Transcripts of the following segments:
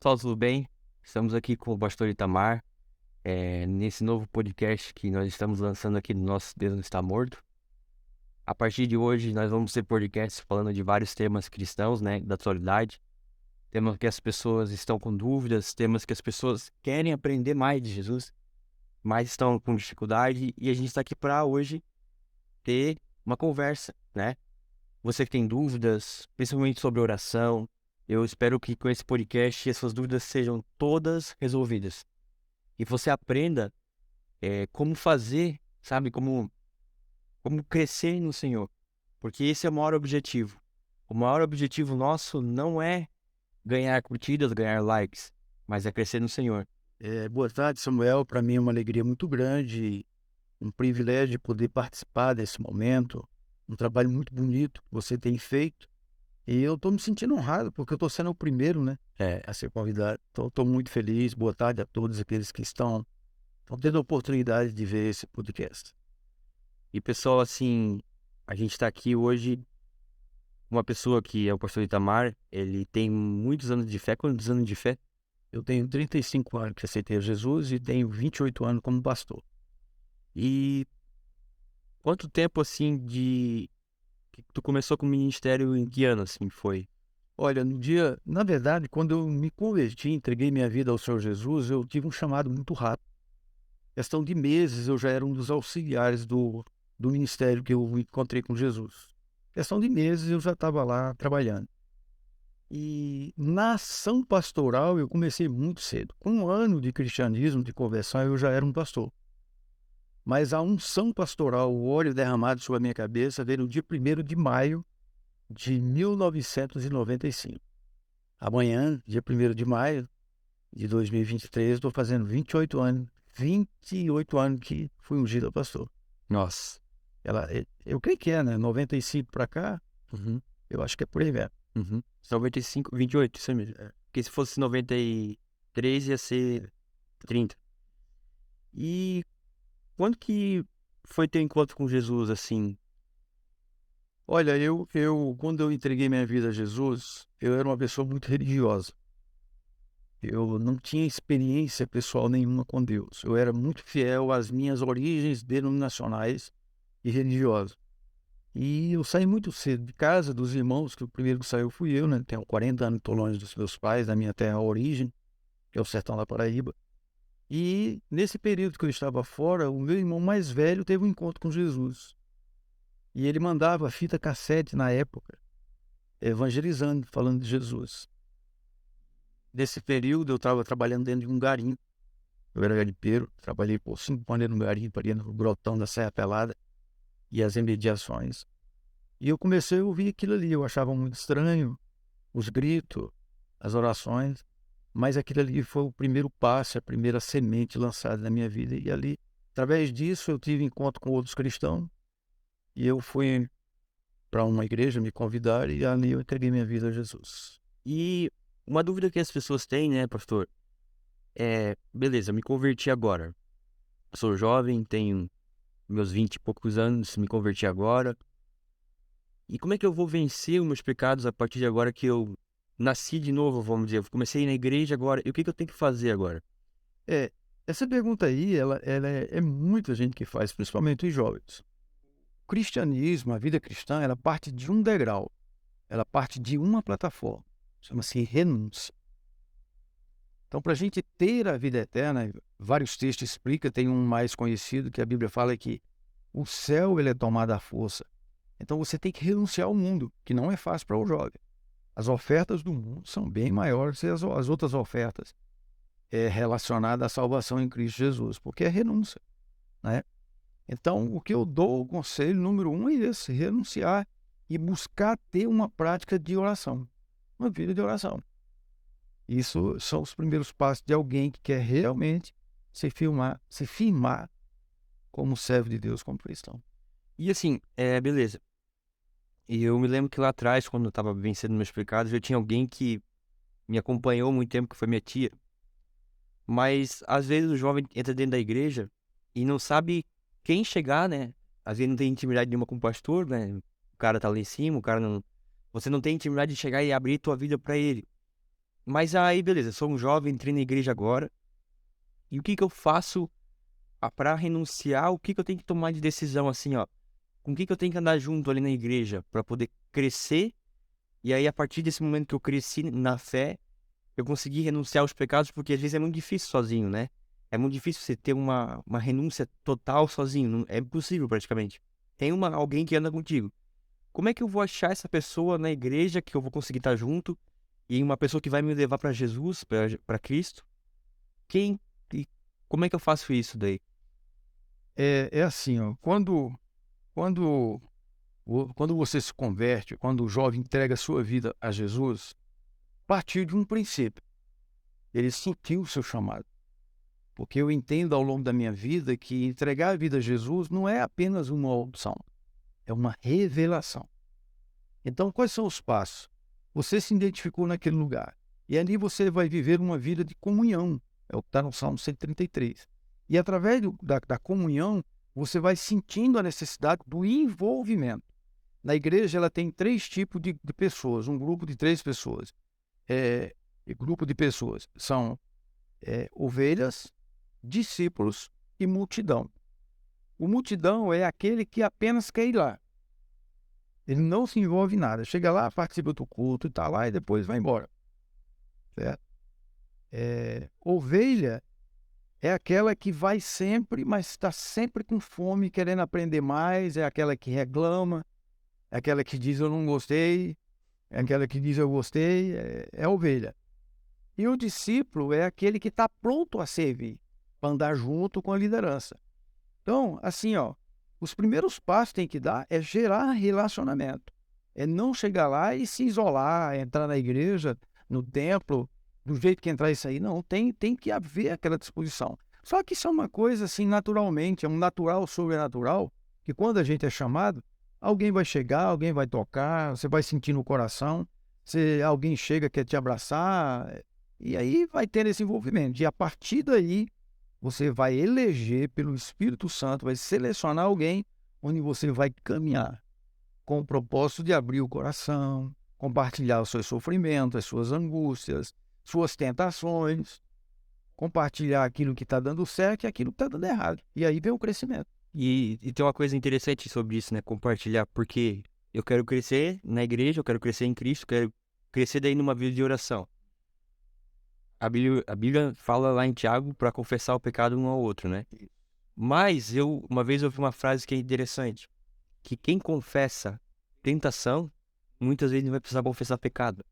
Pessoal, tudo bem? Estamos aqui com o pastor Itamar, nesse novo podcast que nós estamos lançando aqui no nosso Deus Não Está Morto. A partir de hoje, nós vamos ter podcasts falando de vários temas cristãos, né, da atualidade. Temas que as pessoas estão com dúvidas, temas que as pessoas querem aprender mais de Jesus, mas estão com dificuldade. E a gente está aqui para hoje ter uma conversa, né? Você que tem dúvidas, principalmente sobre oração, eu espero que com esse podcast essas dúvidas sejam todas resolvidas. E você aprenda como fazer, sabe? Como crescer no Senhor. Porque esse é o maior objetivo. O maior objetivo nosso não é ganhar curtidas, ganhar likes, mas é crescer no Senhor. Boa tarde, Samuel. Para mim é uma alegria muito grande, um privilégio poder participar desse momento, um trabalho muito bonito que você tem feito. E eu estou me sentindo honrado, porque eu estou sendo o primeiro, né, a ser convidado. Então, estou muito feliz. Boa tarde a todos aqueles que estão tendo a oportunidade de ver esse podcast. E pessoal, assim, a gente está aqui hoje, uma pessoa que é o pastor Itamar, ele tem muitos anos de fé. Quantos anos de fé? Eu tenho 35 anos que aceitei a Jesus e tenho 28 anos como pastor. E quanto tempo, assim, que tu começou com o ministério, em que ano, assim, foi? Olha, na verdade, quando eu me converti, entreguei minha vida ao Senhor Jesus, eu tive um chamado muito rápido. Questão de meses eu já era um dos auxiliares do ministério que eu encontrei com Jesus. Questão de meses eu já estava lá trabalhando. E na ação pastoral eu comecei muito cedo. Com um ano de cristianismo, de conversão, eu já era um pastor. Mas a unção pastoral, o óleo derramado sobre a minha cabeça, veio no dia 1º de maio de 1995. Amanhã, dia 1º de maio de 2023, estou fazendo 28 anos. 28 anos que fui ungido a pastor. Nossa. Eu creio que é, né? 95 para cá, Uhum, eu acho que é por aí mesmo. uhum. 95, 28, isso mesmo. Porque se fosse 93 ia ser 30. E quando que foi teu encontro com Jesus, assim? Olha, quando eu entreguei minha vida a Jesus, eu era uma pessoa muito religiosa. Eu não tinha experiência pessoal nenhuma com Deus. Eu era muito fiel às minhas origens denominacionais e religiosas. E eu saí muito cedo de casa, dos irmãos, que o primeiro que saiu fui eu, né? Tenho 40 anos, estou longe dos meus pais, da minha terra origem, que é o sertão da Paraíba. E nesse período que eu estava fora, o meu irmão mais velho teve um encontro com Jesus. E ele mandava fita cassete na época, evangelizando, falando de Jesus. Nesse período eu estava trabalhando dentro de um garimpo. Eu era garimpeiro, trabalhei por 5 anos no garimpo, ali no Grotão da Serra Pelada e as imediações. E eu comecei a ouvir aquilo ali, eu achava muito estranho, os gritos, as orações, mas aquilo ali foi o primeiro passo, a primeira semente lançada na minha vida. E ali, através disso, eu tive encontro com outros cristãos e eu fui para uma igreja me convidar e ali eu entreguei minha vida a Jesus. E uma dúvida que as pessoas têm, né, pastor? Beleza, me converti agora. Sou jovem, tenho meus 20 e poucos anos, me converti agora. E como é que eu vou vencer os meus pecados a partir de agora que eu nasci de novo, vamos dizer? Eu comecei na igreja agora. E o que eu tenho que fazer agora? É, essa pergunta aí, ela é muita gente que faz, principalmente os jovens. O cristianismo, a vida cristã, ela parte de um degrau, ela parte de uma plataforma, chama-se renúncia. Então, para a gente ter a vida eterna, vários textos explicam, tem um mais conhecido que a Bíblia fala que o céu ele é tomado à força. Então você tem que renunciar ao mundo, que não é fácil para o jovem. As ofertas do mundo são bem maiores que as outras ofertas relacionadas à salvação em Cristo Jesus, porque é renúncia, né? Então, o que eu dou, o conselho número 1 é esse: renunciar e buscar ter uma prática de oração, uma vida de oração. Isso são os primeiros passos de alguém que quer realmente se firmar como servo de Deus, como cristão. E assim, beleza. E eu me lembro que lá atrás, quando eu tava vencendo meus pecados, eu tinha alguém que me acompanhou muito tempo, que foi minha tia. Mas às vezes o jovem entra dentro da igreja e não sabe quem chegar, né? Às vezes não tem intimidade nenhuma com o pastor, né? O cara tá lá em cima, o cara não. Você não tem intimidade de chegar e abrir tua vida pra ele. Mas aí, beleza, sou um jovem, entrei na igreja agora. E o que que eu faço para renunciar? O que que eu tenho que tomar de decisão, assim, ó? Com o que que eu tenho que andar junto ali na igreja para poder crescer? E aí, a partir desse momento que eu cresci na fé, eu consegui renunciar aos pecados, porque às vezes é muito difícil sozinho, né? É muito difícil você ter uma renúncia total sozinho. É impossível, praticamente. Tem alguém que anda contigo. Como é que eu vou achar essa pessoa na igreja que eu vou conseguir estar junto? E uma pessoa que vai me levar para Jesus, para Cristo? Quem e como é que eu faço isso daí? É assim, ó, quando, quando você se converte, quando o jovem entrega a sua vida a Jesus, partiu de um princípio. Ele sentiu o seu chamado. Porque eu entendo ao longo da minha vida que entregar a vida a Jesus não é apenas uma opção, é uma revelação. Então, quais são os passos? Você se identificou naquele lugar. E ali você vai viver uma vida de comunhão. É o que está no Salmo 133. E através da comunhão, você vai sentindo a necessidade do envolvimento. Na igreja, ela tem três tipos de pessoas, um grupo de três pessoas. Grupo de pessoas são ovelhas, discípulos e multidão. O multidão é aquele que apenas quer ir lá. Ele não se envolve em nada. Chega lá, participa do culto e está lá e depois vai embora. Certo? Ovelha é aquela que vai sempre, mas está sempre com fome, querendo aprender mais. É aquela que reclama, é aquela que diz eu não gostei, é aquela que diz eu gostei. É ovelha. E o discípulo é aquele que está pronto a servir, para andar junto com a liderança. Então, assim, ó, os primeiros passos que tem que dar é gerar relacionamento. É não chegar lá e se isolar, entrar na igreja, no templo, do jeito que entrar e sair. Não, tem que haver aquela disposição. Só que isso é uma coisa assim, naturalmente, é um natural sobrenatural, que quando a gente é chamado, alguém vai chegar, alguém vai tocar, você vai sentir no coração, alguém chega, quer te abraçar, e aí vai ter esse envolvimento. E a partir daí, você vai eleger pelo Espírito Santo, vai selecionar alguém onde você vai caminhar com o propósito de abrir o coração, compartilhar os seus sofrimentos, as suas angústias, suas tentações, compartilhar aquilo que está dando certo e aquilo que está dando errado. E aí vem o crescimento. E tem uma coisa interessante sobre isso, né? Compartilhar, porque eu quero crescer na igreja, eu quero crescer em Cristo, quero crescer daí numa vida de oração. A Bíblia fala lá em Tiago para confessar o pecado um ao outro, né? Mas uma vez ouvi uma frase que é interessante, que quem confessa tentação, muitas vezes não vai precisar confessar pecado.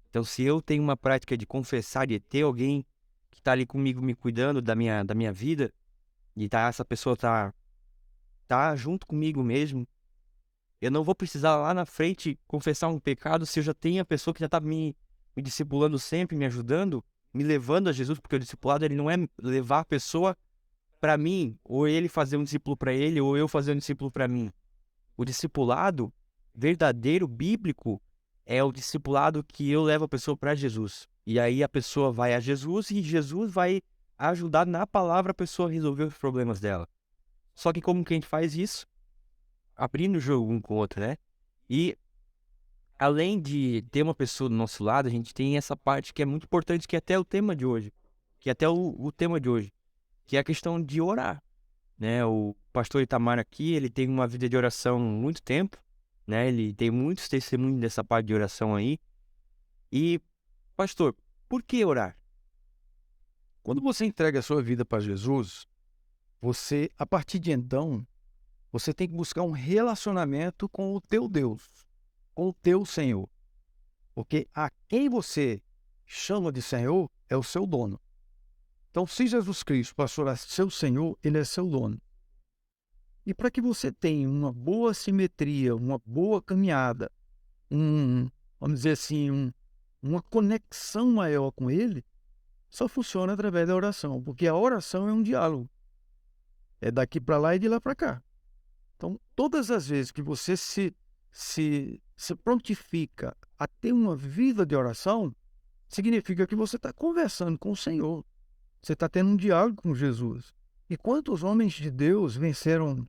Então, se eu tenho uma prática de confessar, de ter alguém que está ali comigo me cuidando da minha vida, e essa pessoa tá junto comigo mesmo, eu não vou precisar lá na frente confessar um pecado se eu já tenho a pessoa que já está me discipulando sempre, me ajudando, me levando a Jesus, porque o discipulado ele não é levar a pessoa para mim, ou ele fazer um discípulo para ele, ou eu fazer um discípulo para mim. O discipulado verdadeiro, bíblico, é o discipulado que eu levo a pessoa para Jesus. E aí a pessoa vai a Jesus e Jesus vai ajudar na palavra a pessoa a resolver os problemas dela. Só que como que a gente faz isso? Abrindo o jogo um com o outro, né? E além de ter uma pessoa do nosso lado, a gente tem essa parte que é muito importante, que é até o tema de hoje. Que é até o tema de hoje. Que é a questão de orar, né? O pastor Itamar aqui, ele tem uma vida de oração há muito tempo, né? Ele tem muitos testemunhos dessa parte de oração aí. E, pastor, por que orar? Quando você entrega a sua vida para Jesus, você, a partir de então, você tem que buscar um relacionamento com o teu Deus, com o teu Senhor. Porque a quem você chama de Senhor é o seu dono. Então, se Jesus Cristo passou a ser seu Senhor, ele é seu dono. E para que você tenha uma boa simetria, uma boa caminhada, vamos dizer assim, uma conexão maior com ele, só funciona através da oração. Porque a oração é um diálogo. É daqui para lá e de lá para cá. Então, todas as vezes que você se prontifica a ter uma vida de oração, significa que você está conversando com o Senhor. Você está tendo um diálogo com Jesus. E quantos homens de Deus venceram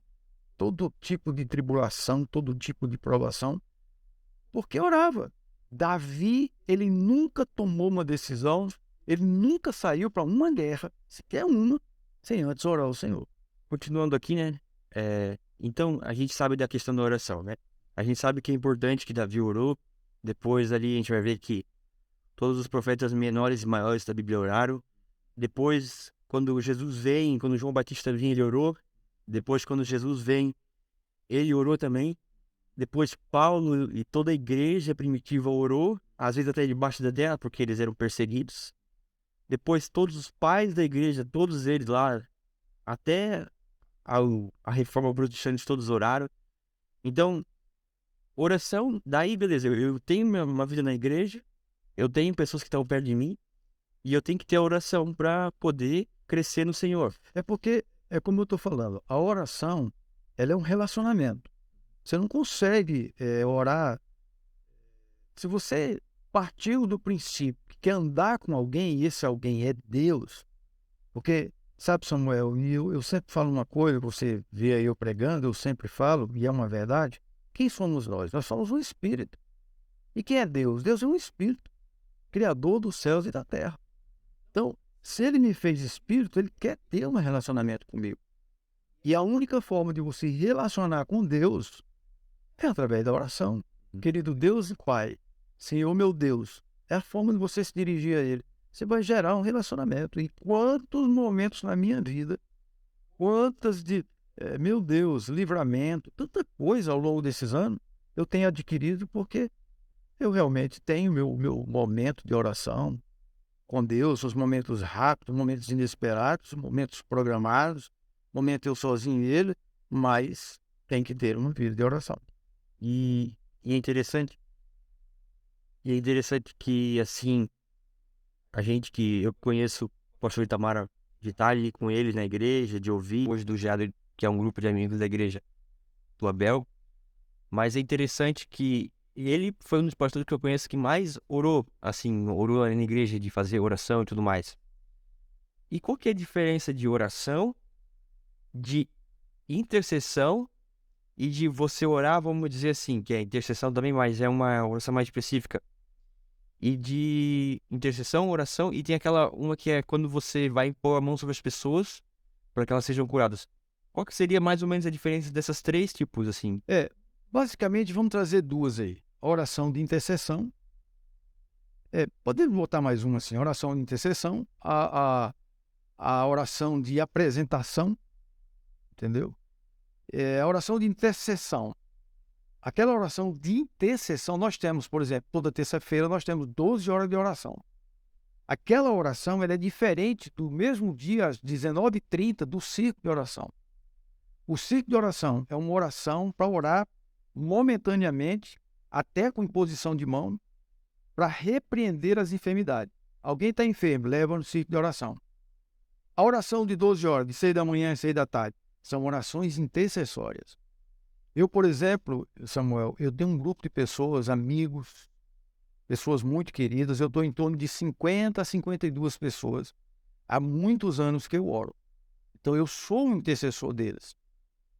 todo tipo de tribulação, todo tipo de provação, porque orava. Davi, ele nunca tomou uma decisão, ele nunca saiu para uma guerra, sequer uma, sem antes orar ao Senhor. Continuando aqui, né? Então, a gente sabe da questão da oração, né? A gente sabe que é importante que Davi orou. Depois ali a gente vai ver que todos os profetas menores e maiores da Bíblia oraram. Depois, quando Jesus vem, quando João Batista vem, ele orou. Depois, quando Jesus vem, ele orou também. Depois, Paulo e toda a igreja primitiva orou, às vezes até debaixo da terra, porque eles eram perseguidos. Depois, todos os pais da igreja, todos eles lá, até a reforma protestante, todos oraram. Então, oração, daí beleza, eu tenho uma vida na igreja, eu tenho pessoas que estão perto de mim, e eu tenho que ter a oração para poder crescer no Senhor. É porque, é como eu estou falando, a oração, ela é um relacionamento. Você não consegue orar. Se você partiu do princípio que quer andar com alguém e esse alguém é Deus, porque, sabe, Samuel, e eu sempre falo uma coisa, você vê aí eu pregando, eu sempre falo, e é uma verdade. Quem somos nós? Nós somos um espírito. E quem é Deus? Deus é um espírito, criador dos céus e da terra. Então, se ele me fez espírito, ele quer ter um relacionamento comigo. E a única forma de você relacionar com Deus é através da oração. Querido Deus e Pai, Senhor meu Deus, é a forma de você se dirigir a Ele. Você vai gerar um relacionamento. E quantos momentos na minha vida, meu Deus, livramento, tanta coisa ao longo desses anos, eu tenho adquirido porque eu realmente tenho meu momento de oração com Deus, os momentos rápidos, momentos inesperados, momentos programados, momento eu sozinho e Ele, mas tem que ter uma vida de oração. E é interessante. E é interessante que, assim, eu conheço o pastor Itamar de estar ali com eles na igreja, de ouvir, hoje do Jado, que é um grupo de amigos da igreja do Abel. Mas é interessante que ele foi um dos pastores que eu conheço que mais orou, assim, orou na igreja, de fazer oração e tudo mais. E qual que é a diferença de oração, de intercessão e de você orar, vamos dizer assim, que é intercessão também, mas é uma oração mais específica. E de intercessão, oração, e tem uma que é quando você vai impor a mão sobre as pessoas para que elas sejam curadas. Qual que seria mais ou menos a diferença dessas três tipos, assim? Basicamente, vamos trazer duas aí. A oração de intercessão. Podemos botar mais uma assim, a oração de intercessão, a oração de apresentação, entendeu? A oração de intercessão. Aquela oração de intercessão, nós temos, por exemplo, toda terça-feira nós temos 12 horas de oração. Aquela oração ela é diferente do mesmo dia, às 19h30, do círculo de oração. O círculo de oração é uma oração para orar momentaneamente, até com imposição de mão, para repreender as enfermidades. Alguém está enfermo, leva no círculo de oração. A oração de 12 horas, de 6 da manhã e 6 da tarde, são orações intercessórias. Eu, por exemplo, Samuel, eu tenho um grupo de pessoas, amigos, pessoas muito queridas, eu estou em torno de 50 a 52 pessoas, há muitos anos que eu oro. Então eu sou um intercessor deles.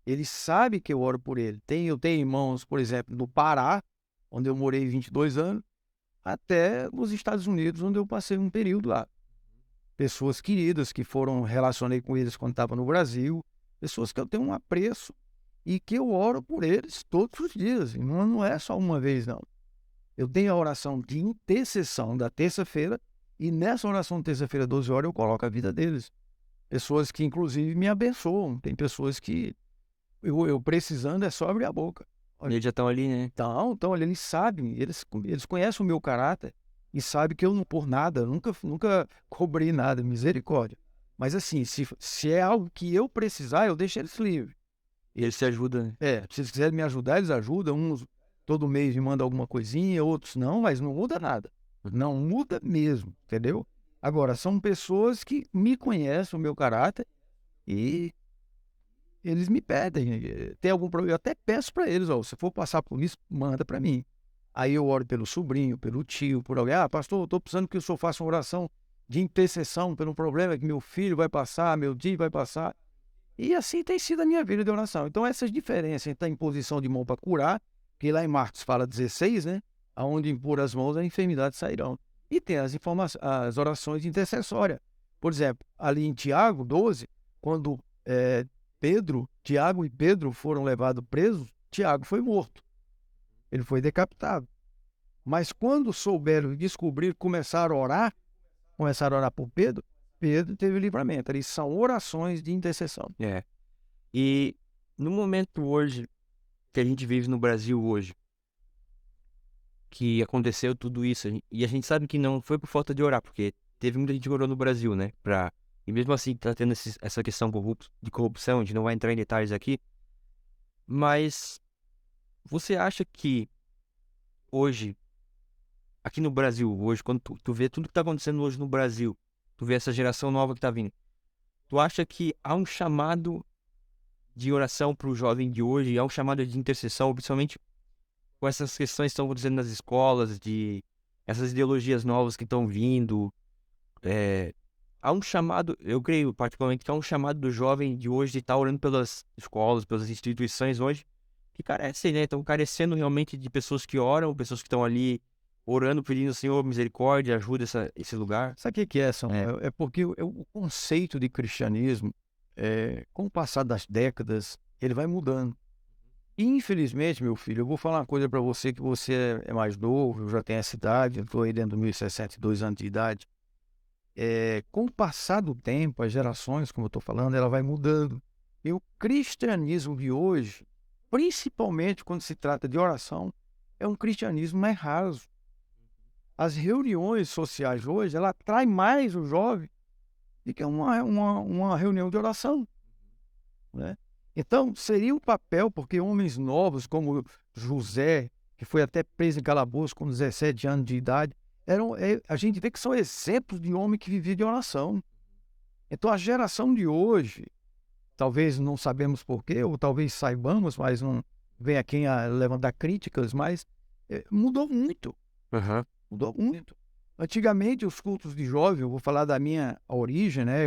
Eles sabem que eu oro por ele. Eu tenho irmãos, por exemplo, no Pará, onde eu morei 22 anos, até nos Estados Unidos, onde eu passei um período lá. Pessoas queridas que relacionei com eles quando estava no Brasil, pessoas que eu tenho um apreço e que eu oro por eles todos os dias. E não é só uma vez, não. Eu tenho a oração de intercessão da terça-feira e nessa oração de terça-feira, 12 horas, eu coloco a vida deles. Pessoas que, inclusive, me abençoam. Tem pessoas que eu precisando é só abrir a boca. Eles já estão ali, né? Então, eles sabem, eles conhecem o meu caráter e sabem que eu não por nada, nunca cobrei nada, misericórdia. Mas assim, se é algo que eu precisar, eu deixo eles livres. E eles se ajudam, né? Se eles quiserem me ajudar, eles ajudam. Uns todo mês me mandam alguma coisinha, outros não, mas não muda nada. Não muda mesmo, entendeu? Agora, são pessoas que me conhecem o meu caráter e eles me pedem. Tem algum problema? Eu até peço para eles, se for passar por isso, manda para mim. Aí eu oro pelo sobrinho, pelo tio, por alguém. Pastor, eu estou precisando que o senhor faça uma oração de intercessão pelo problema que meu filho vai passar, meu tio vai passar. E assim tem sido a minha vida de oração. Então essas diferenças entre a imposição de mão para curar, que lá em Marcos fala 16, né? aonde impor as mãos, as enfermidades sairão. E tem as orações intercessórias. Por exemplo, ali em Tiago 12, quando Tiago e Pedro foram levados presos, Tiago foi morto. Ele foi decapitado. Mas quando souberam e descobriram, começaram a orar por Pedro, Pedro teve livramento. Ali são orações de intercessão. E no momento hoje, que a gente vive no Brasil hoje, que aconteceu tudo isso, e a gente sabe que não foi por falta de orar, porque teve muita gente que orou no Brasil, né? E mesmo assim tá tendo essa questão de corrupção, a gente não vai entrar em detalhes aqui, mas você acha que hoje, aqui no Brasil, hoje, quando tu vê tudo que tá acontecendo hoje no Brasil, tu vê essa geração nova que tá vindo, tu acha que há um chamado de oração para o jovem de hoje, há um chamado de intercessão, principalmente com essas questões que estão acontecendo nas escolas, de essas ideologias novas que estão vindo, há um chamado, eu creio particularmente que há um chamado do jovem de hoje de estar orando pelas escolas, pelas instituições hoje, que carecem, né? Estão carecendo realmente de pessoas que oram, pessoas que estão ali orando, pedindo, Senhor, misericórdia, ajuda esse lugar. Sabe o que é, Samuel? É porque o conceito de cristianismo, com o passar das décadas, ele vai mudando. E, infelizmente, meu filho, eu vou falar uma coisa para você, que você é mais novo, eu já tenho essa idade, eu estou aí dentro dos meus 62 anos de idade. Com o passar do tempo, as gerações, como eu estou falando, ela vai mudando. E o cristianismo de hoje, principalmente quando se trata de oração, é um cristianismo mais raso. As reuniões sociais hoje, ela atrai mais o jovem do que uma reunião de oração, né? Então, seria um papel, porque homens novos como José, que foi até preso em calabouço com 17 anos de idade, a gente vê que são exemplos de homem que vivia de oração. Então, a geração de hoje, talvez não sabemos porquê, ou talvez saibamos, mas não vem a quem levantar críticas, mas mudou muito. Mudou muito. Antigamente, os cultos de jovem, eu vou falar da minha origem, né?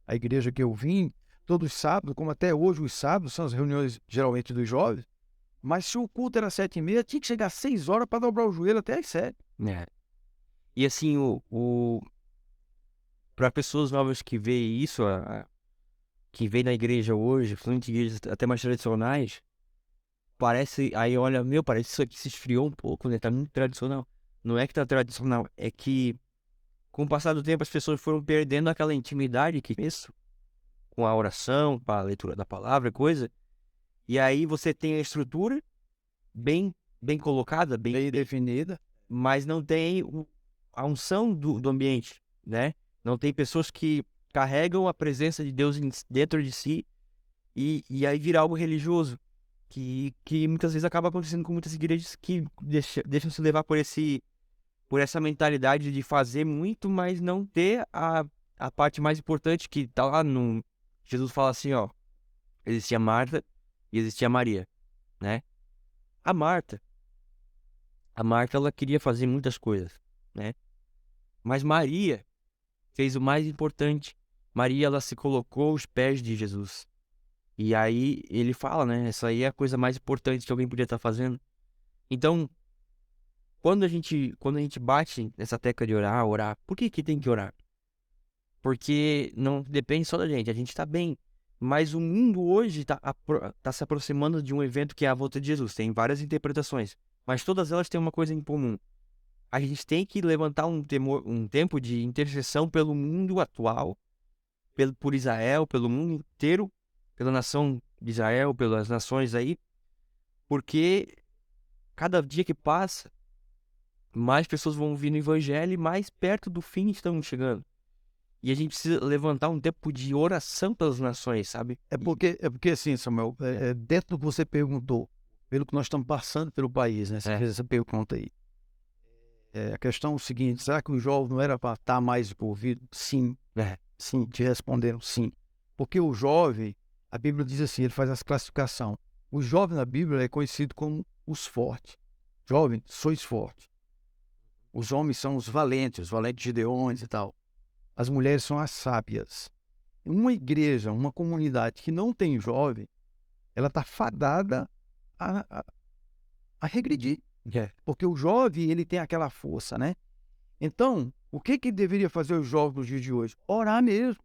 A igreja que eu vim, todos os sábados, como até hoje os sábados, são as reuniões geralmente dos jovens, mas se o culto era 7h30, tinha que chegar às 6 horas para dobrar o joelho até às 7. E assim, para pessoas novas que veem isso, que vem na igreja hoje, principalmente igrejas até mais tradicionais, parece, aí olha, parece que isso aqui se esfriou um pouco, né? Tá muito tradicional. Não é que tá tradicional, é que com o passar do tempo as pessoas foram perdendo aquela intimidade que isso, com a oração, com a leitura da palavra, coisa. E aí você tem a estrutura bem colocada, bem definida, mas não tem a unção do ambiente, né? Não tem pessoas que carregam a presença de Deus dentro de si e aí vira algo religioso, que muitas vezes acaba acontecendo com muitas igrejas que deixam se levar por essa mentalidade de fazer muito, mas não ter a parte mais importante que tá lá no... Jesus fala assim, ó, existia Marta e existia Maria, né? A Marta, ela queria fazer muitas coisas, né? Mas Maria fez o mais importante. Maria, ela se colocou aos pés de Jesus. E aí ele fala, né? Essa aí é a coisa mais importante que alguém podia estar fazendo. Então, quando a gente bate nessa tecla de orar, por que tem que orar? Porque não depende só da gente, a gente tá bem. Mas o mundo hoje tá se aproximando de um evento que é a volta de Jesus. Tem várias interpretações, mas todas elas têm uma coisa em comum. A gente tem que levantar um tempo de intercessão pelo mundo atual, por Israel, pelo mundo inteiro, pela nação de Israel, pelas nações aí, porque cada dia que passa, mais pessoas vão ouvir no evangelho e mais perto do fim estamos chegando. E a gente precisa levantar um tempo de oração pelas nações, sabe? É porque assim, Samuel, dentro do que você perguntou, pelo que nós estamos passando pelo país, né? Você fez essa pergunta aí. A questão é o seguinte, será que o jovem não era para estar mais envolvido? Sim, sim, te responderam sim. Porque o jovem, a Bíblia diz assim, ele faz essa classificação. O jovem na Bíblia é conhecido como os fortes. Jovem, sois fortes. Os homens são os valentes gideões e tal. As mulheres são as sábias. Uma igreja, uma comunidade que não tem jovem, ela está fadada a regredir. É. Porque o jovem, ele tem aquela força, né? Então, o que que deveria fazer os jovens nos dias de hoje? Orar mesmo.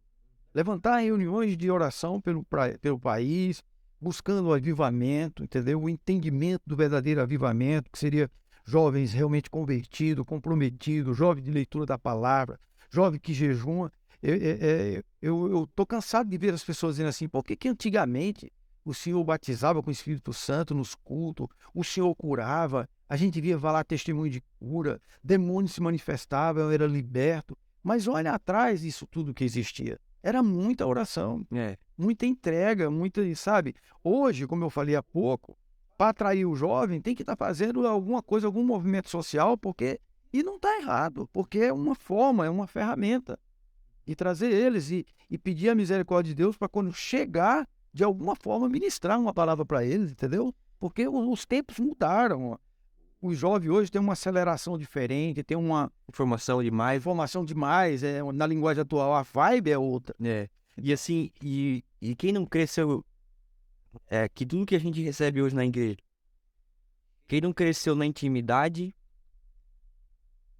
Levantar reuniões de oração pelo país, buscando o avivamento, entendeu? O entendimento do verdadeiro avivamento, que seria jovens realmente convertidos, comprometidos, jovem de leitura da palavra, jovem que jejuma. Eu tô cansado de ver as pessoas dizendo assim, por que que antigamente o Senhor batizava com o Espírito Santo nos cultos, o Senhor curava, a gente via falar testemunho de cura, demônios se manifestavam, eu era liberto. Mas olha atrás disso tudo que existia. Era muita oração, É. muita entrega, muita, sabe? Hoje, como eu falei há pouco, para atrair o jovem, tem que estar fazendo alguma coisa, algum movimento social, porque e não está errado, porque é uma forma, é uma ferramenta de trazer eles e pedir a misericórdia de Deus para quando chegar, de alguma forma, ministrar uma palavra para eles, entendeu? Porque os tempos mudaram. O jovem hoje tem uma aceleração diferente, tem uma Informação demais. informação demais, na linguagem atual a vibe é outra. É. E assim, e quem não cresceu, que tudo que a gente recebe hoje na igreja, quem não cresceu na intimidade,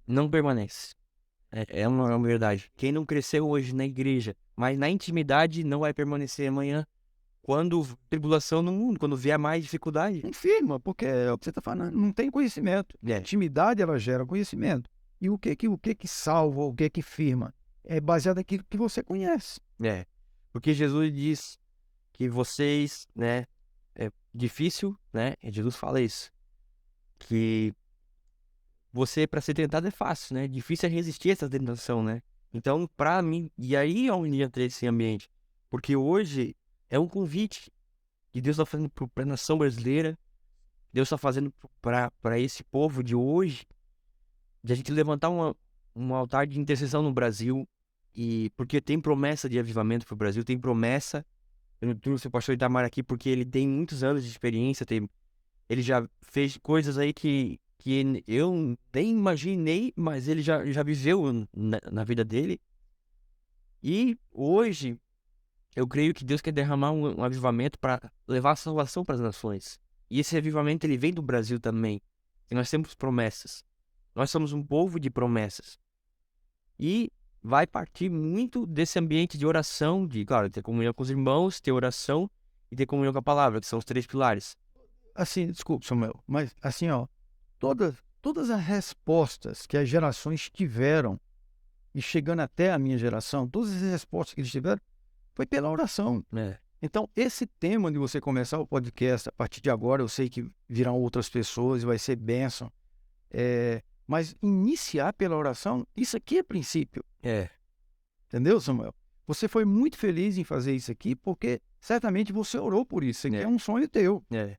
não permanece. É uma verdade. Quem não cresceu hoje na igreja, mas na intimidade, não vai permanecer amanhã, quando tribulação no mundo, quando vier mais dificuldade. Confirma, porque é o que você está falando, não tem conhecimento. A É. intimidade, ela gera conhecimento. E o que que salva, o que que firma? É baseado naquilo que você conhece. É. Porque Jesus diz que vocês, né, é difícil, né? E Jesus fala isso, que você, para ser tentado é fácil, né? Difícil é resistir a essa tentação, né? Então, pra mim, e aí é onde entra esse ambiente. Porque hoje é um convite que Deus está fazendo para a nação brasileira, Deus está fazendo para esse povo de hoje, de a gente levantar um altar de intercessão no Brasil, e porque tem promessa de avivamento para o Brasil, tem promessa. Eu não trouxe o pastor Itamar aqui porque ele tem muitos anos de experiência, ele já fez coisas aí que eu nem imaginei, mas ele já viveu na vida dele. E hoje, eu creio que Deus quer derramar um avivamento para levar a salvação para as nações. E esse avivamento, ele vem do Brasil também. E nós temos promessas. Nós somos um povo de promessas. E vai partir muito desse ambiente de oração, de, claro, ter comunhão com os irmãos, ter oração e ter comunhão com a palavra, que são os 3 pilares. Assim, desculpe, Samuel, mas assim, ó, todas as respostas que as gerações tiveram, e chegando até a minha geração, todas as respostas que eles tiveram, foi pela oração. É. Então, esse tema de você começar o podcast, a partir de agora, eu sei que virão outras pessoas e vai ser bênção. Mas iniciar pela oração, isso aqui é princípio. É. Entendeu, Samuel? Você foi muito feliz em fazer isso aqui, porque certamente você orou por isso. Isso aqui é um sonho teu. É.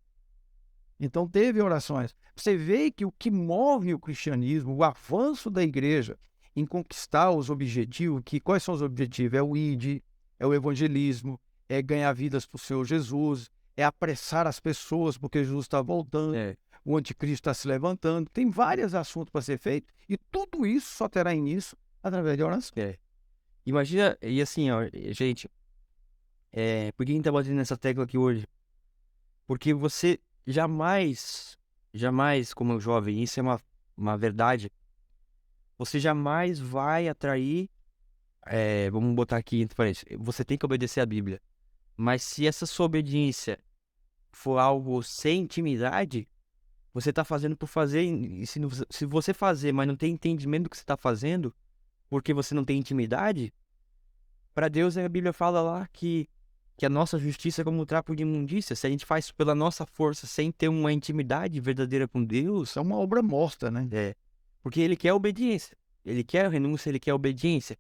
Então, teve orações. Você vê que o que move o cristianismo, o avanço da igreja em conquistar os objetivos, quais são os objetivos? É o ID, é o evangelismo, é ganhar vidas para o Senhor Jesus, é apressar as pessoas, porque Jesus está voltando, É. o anticristo está se levantando. Tem vários assuntos para ser feito e tudo isso só terá início através de oração. Imagina, e assim, ó, gente, por que a gente tá batendo nessa tecla aqui hoje? Porque você jamais, como jovem, isso é uma verdade, você jamais vai atrair, vamos botar aqui entre parênteses, você tem que obedecer a Bíblia. Mas se essa sua obediência for algo sem intimidade, você tá fazendo por fazer, e se você fazer, mas não tem entendimento do que você tá fazendo, porque você não tem intimidade, para Deus a Bíblia fala lá que a nossa justiça é como um trapo de imundícia. Se a gente faz pela nossa força sem ter uma intimidade verdadeira com Deus, Isso é uma obra morta, né? porque Ele quer obediência, Ele quer renúncia, Ele quer obediência.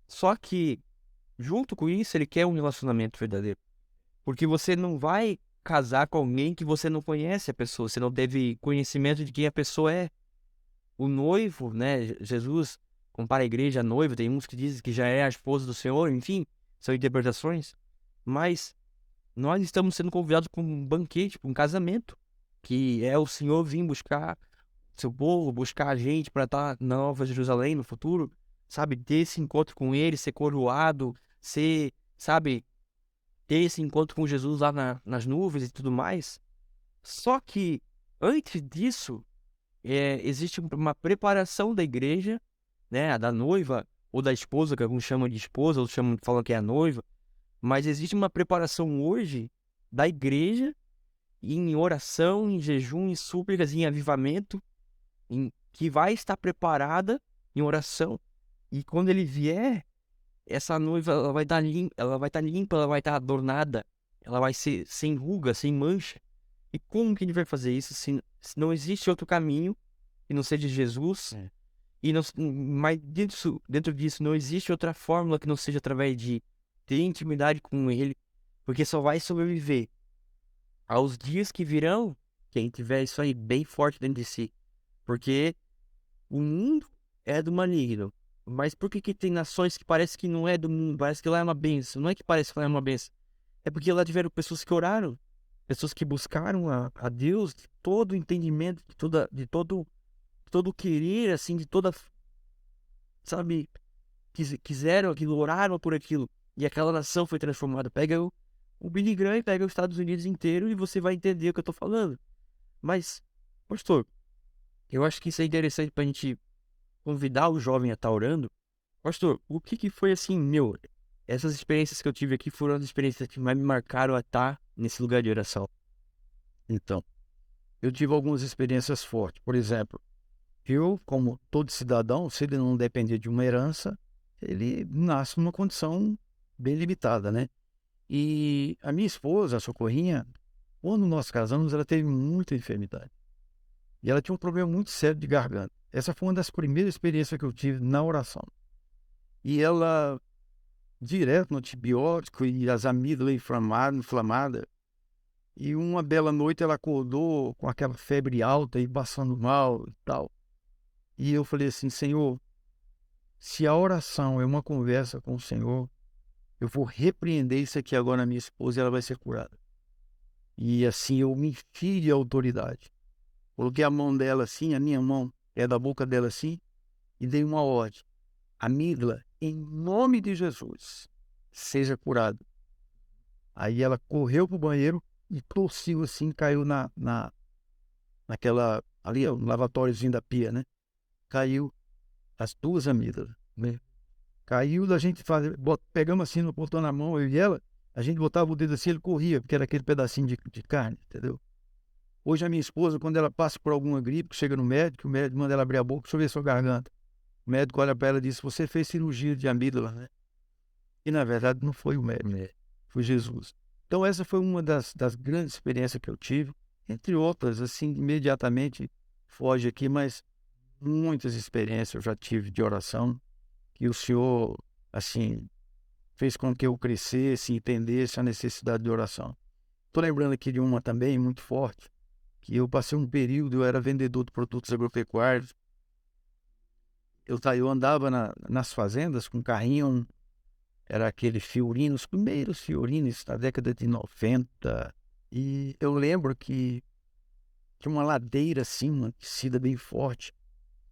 Só que, junto com isso, Ele quer um relacionamento verdadeiro. Porque você não vai casar com alguém que você não conhece a pessoa, você não teve conhecimento de quem a pessoa é. O noivo, né, Jesus compara a igreja a noiva, tem uns que dizem que já é a esposa do Senhor, enfim, são interpretações. Mas nós estamos sendo convidados para um banquete, para um casamento, que é o Senhor vir buscar seu povo, buscar a gente para estar na Nova Jerusalém no futuro, sabe? Ter esse encontro com Ele, ser coroado, sabe? Ter esse encontro com Jesus lá nas nuvens e tudo mais. Só que antes disso, existe uma preparação da igreja, né, a da noiva ou da esposa, que alguns chamam de esposa, outros falam que é a noiva, mas existe uma preparação hoje da igreja em oração, em jejum, em súplicas, em avivamento, que vai estar preparada em oração, e quando ele vier, essa noiva ela vai estar limpa, ela vai estar adornada, ela vai ser sem ruga, sem mancha. E como que ele vai fazer isso se não existe outro caminho que não seja Jesus? E não, mas dentro disso não existe outra fórmula que não seja através de ter intimidade com ele, porque só vai sobreviver aos dias que virão quem tiver isso aí bem forte dentro de si. Porque o mundo é do maligno. Mas por que tem nações que parece que não é do mundo? Parece que lá é uma bênção. Não é que parece que lá é uma bênção. É porque lá tiveram pessoas que oraram. Pessoas que buscaram a Deus de todo o entendimento, de todo o querer, assim, de toda, sabe, quiseram aquilo, oraram por aquilo. E aquela nação foi transformada. Pega o Billy Graham, pega os Estados Unidos inteiro e você vai entender o que eu tô falando. Mas, pastor, eu acho que isso é interessante pra gente convidar o jovem a estar orando. Pastor, o que foi assim, essas experiências que eu tive aqui foram as experiências que mais me marcaram a estar nesse lugar de oração. Então, eu tive algumas experiências fortes. Por exemplo, eu, como todo cidadão, se ele não depender de uma herança, ele nasce numa condição bem limitada, né? E a minha esposa, a Socorrinha, quando nós casamos, ela teve muita enfermidade. E ela tinha um problema muito sério de garganta. Essa foi uma das primeiras experiências que eu tive na oração. E ela, direto no antibiótico e as amígdalas inflamadas. E uma bela noite ela acordou com aquela febre alta e passando mal e tal. E eu falei assim, Senhor, se a oração é uma conversa com o Senhor, eu vou repreender isso aqui agora na minha esposa e ela vai ser curada. E assim eu me enchi de autoridade. Coloquei a mão dela assim, a minha mão é da boca dela assim, e dei uma ordem. Amígdala, em nome de Jesus, seja curada. Aí ela correu pro banheiro e tossiu assim, caiu naquela, ali, no lavatóriozinho da pia, né? Caiu as duas amígdalas, né? Caiu, da gente pegamos assim, botou na mão, eu e ela, a gente botava o dedo assim, ele corria, porque era aquele pedacinho de carne, entendeu? Hoje a minha esposa, quando ela passa por alguma gripe, chega no médico, o médico manda ela abrir a boca, deixa eu ver sua garganta. O médico olha para ela e diz, você fez cirurgia de amígdala, né? E na verdade não foi o médico, foi Jesus. Então essa foi uma das grandes experiências que eu tive, entre outras, assim, imediatamente foge aqui, mas muitas experiências eu já tive de oração, que o Senhor, assim, fez com que eu crescesse, entendesse a necessidade de oração. Estou lembrando aqui de uma também muito forte, que eu passei um período, eu era vendedor de produtos agropecuários, eu andava nas fazendas com carrinho, era aquele Fiorino, os primeiros Fiorinos da década de 90, e eu lembro que tinha uma ladeira assim, uma descida bem forte,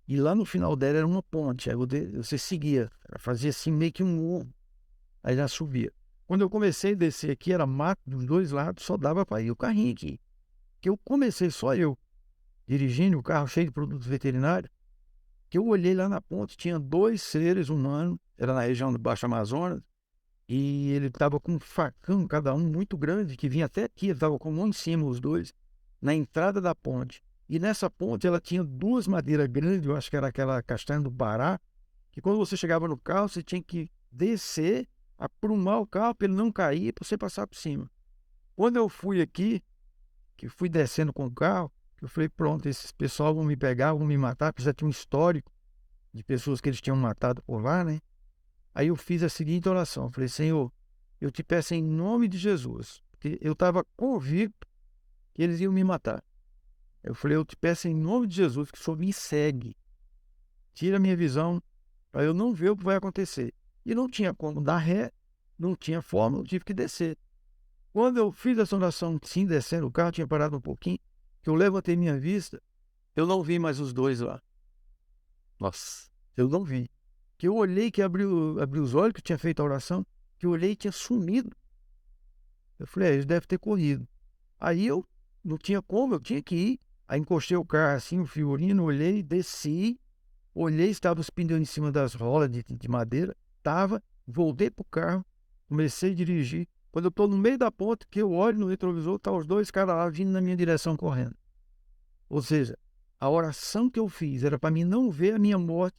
e lá no final dela era uma ponte, aí você seguia, fazia assim meio que um morro, aí já subia. Quando eu comecei a descer aqui, era mato dos dois lados, só dava para ir o carrinho aqui. Que eu comecei só eu, dirigindo o carro cheio de produtos veterinários, que eu olhei lá na ponte, tinha dois seres humanos, era na região do Baixo Amazonas, e ele estava com um facão, cada um muito grande, que vinha até aqui, estava com a mão em cima, os dois, na entrada da ponte. E nessa ponte ela tinha duas madeiras grandes, eu acho que era aquela castanha do Pará, que quando você chegava no carro, você tinha que descer, aprumar o carro para ele não cair, para você passar por cima. Quando eu fui aqui, que fui descendo com o carro, eu falei, pronto, esses pessoal vão me pegar, vão me matar, porque já tinha um histórico de pessoas que eles tinham matado por lá, né? Aí eu fiz a seguinte oração, falei, Senhor, eu te peço em nome de Jesus, porque eu estava convicto que eles iam me matar. Eu falei, eu te peço em nome de Jesus que o Senhor me segue, tira a minha visão, para eu não ver o que vai acontecer. E não tinha como dar ré, não tinha forma, eu tive que descer. Quando eu fiz essa oração, sim, descendo o carro, tinha parado um pouquinho, que eu levantei minha vista, eu não vi mais os dois lá. Nossa, eu não vi. Que eu olhei, que abri os olhos, que eu tinha feito a oração, que eu olhei e tinha sumido. Eu falei, eles devem ter corrido. Aí eu não tinha como, eu tinha que ir. Aí encostei o carro assim, o figurino, olhei, desci, olhei, estava os pneus em cima das rodas de madeira, voltei pro carro, comecei a dirigir. Quando eu estou no meio da ponte, que eu olho no retrovisor, tá os dois caras lá vindo na minha direção correndo. Ou seja, a oração que eu fiz era para mim não ver a minha morte,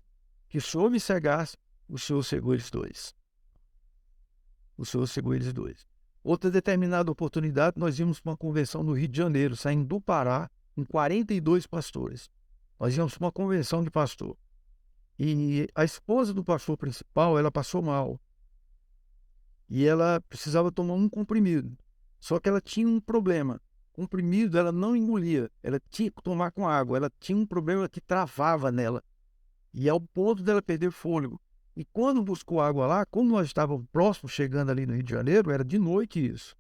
que o Senhor me cegasse, o Senhor cegou eles dois. O Senhor cegou eles dois. Outra determinada oportunidade, nós íamos para uma convenção no Rio de Janeiro, saindo do Pará, com 42 pastores. Nós íamos para uma convenção de pastor. E a esposa do pastor principal, ela passou mal. E ela precisava tomar um comprimido. Só que ela tinha um problema. Comprimido ela não engolia. Ela tinha que tomar com água. Ela tinha um problema que travava nela. E ao ponto dela perder fôlego. E quando buscou água lá, como nós estávamos próximos, chegando ali no Rio de Janeiro, era de noite isso.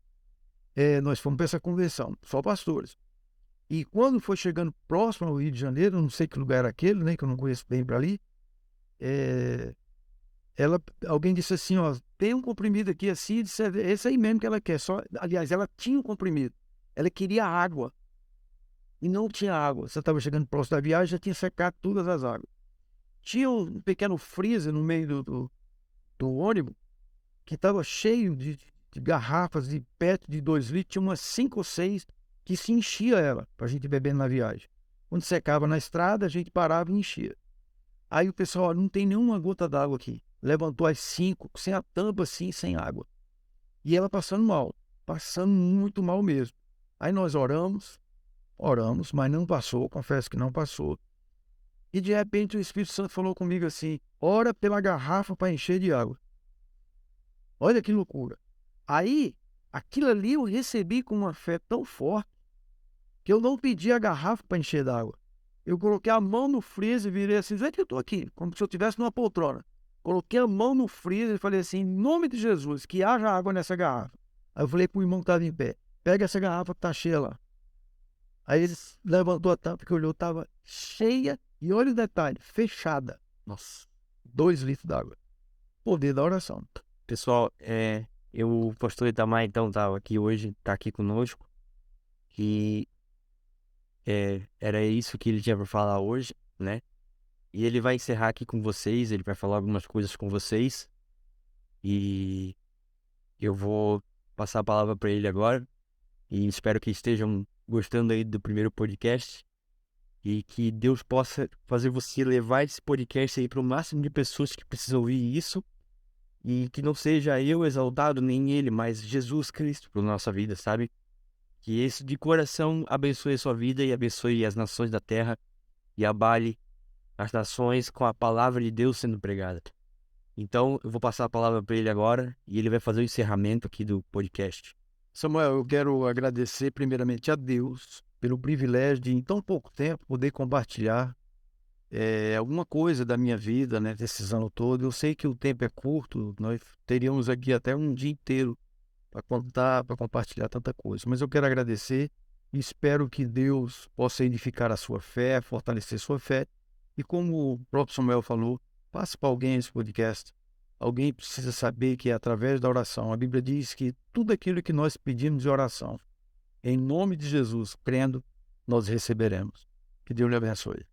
Nós fomos para essa convenção, só pastores. E quando foi chegando próximo ao Rio de Janeiro, não sei que lugar era aquele, né, que eu não conheço bem para ali, alguém disse assim, ó, tem um comprimido aqui assim, disse, esse aí mesmo que ela quer. Aliás, ela tinha um comprimido, ela queria água. E não tinha água. Você estava chegando próximo da viagem, já tinha secado todas as águas. Tinha um pequeno freezer no meio do ônibus, que estava cheio de garrafas de PET de 2 litros, tinha umas 5 ou 6 que se enchia ela, para a gente beber na viagem. Quando secava na estrada, a gente parava e enchia. Aí o pessoal, não tem nenhuma gota d'água aqui. Levantou as 5, sem a tampa assim, sem água. E ela passando muito mal mesmo. Aí nós oramos, mas não passou, confesso que não passou. E de repente o Espírito Santo falou comigo assim, ora pela garrafa para encher de água. Olha que loucura. Aí, aquilo ali eu recebi com uma fé tão forte que eu não pedi a garrafa para encher d'água. Eu coloquei a mão no freezer e virei assim, vê que eu estou aqui, como se eu estivesse numa poltrona. Coloquei a mão no freezer e falei assim, em nome de Jesus, que haja água nessa garrafa. Aí eu falei pro irmão que estava em pé, pega essa garrafa que está cheia lá. Aí ele levantou a tampa, que olhou, estava cheia, e olha o detalhe, fechada. Nossa, 2 litros d'água. Poder da oração. Pessoal, o pastor Itamar, então, tá aqui conosco. E era isso que ele tinha para falar hoje, né? E ele vai encerrar aqui com vocês, ele vai falar algumas coisas com vocês. E eu vou passar a palavra para ele agora. E espero que estejam gostando aí do primeiro podcast. E que Deus possa fazer você levar esse podcast aí para o máximo de pessoas que precisam ouvir isso. E que não seja eu exaltado, nem ele, mas Jesus Cristo para nossa vida, sabe? Que esse de coração abençoe a sua vida e abençoe as nações da terra e abale as nações com a palavra de Deus sendo pregada. Então, eu vou passar a palavra para ele agora e ele vai fazer o encerramento aqui do podcast. Samuel, eu quero agradecer primeiramente a Deus pelo privilégio de, em tão pouco tempo, poder compartilhar alguma coisa da minha vida, né, desses anos todos. Eu sei que o tempo é curto, nós teríamos aqui até um dia inteiro para contar, para compartilhar tanta coisa. Mas eu quero agradecer e espero que Deus possa edificar a sua fé, fortalecer sua fé. E como o próprio Samuel falou, passe para alguém esse podcast. Alguém precisa saber que é através da oração. A Bíblia diz que tudo aquilo que nós pedimos de oração, em nome de Jesus, crendo, nós receberemos. Que Deus lhe abençoe.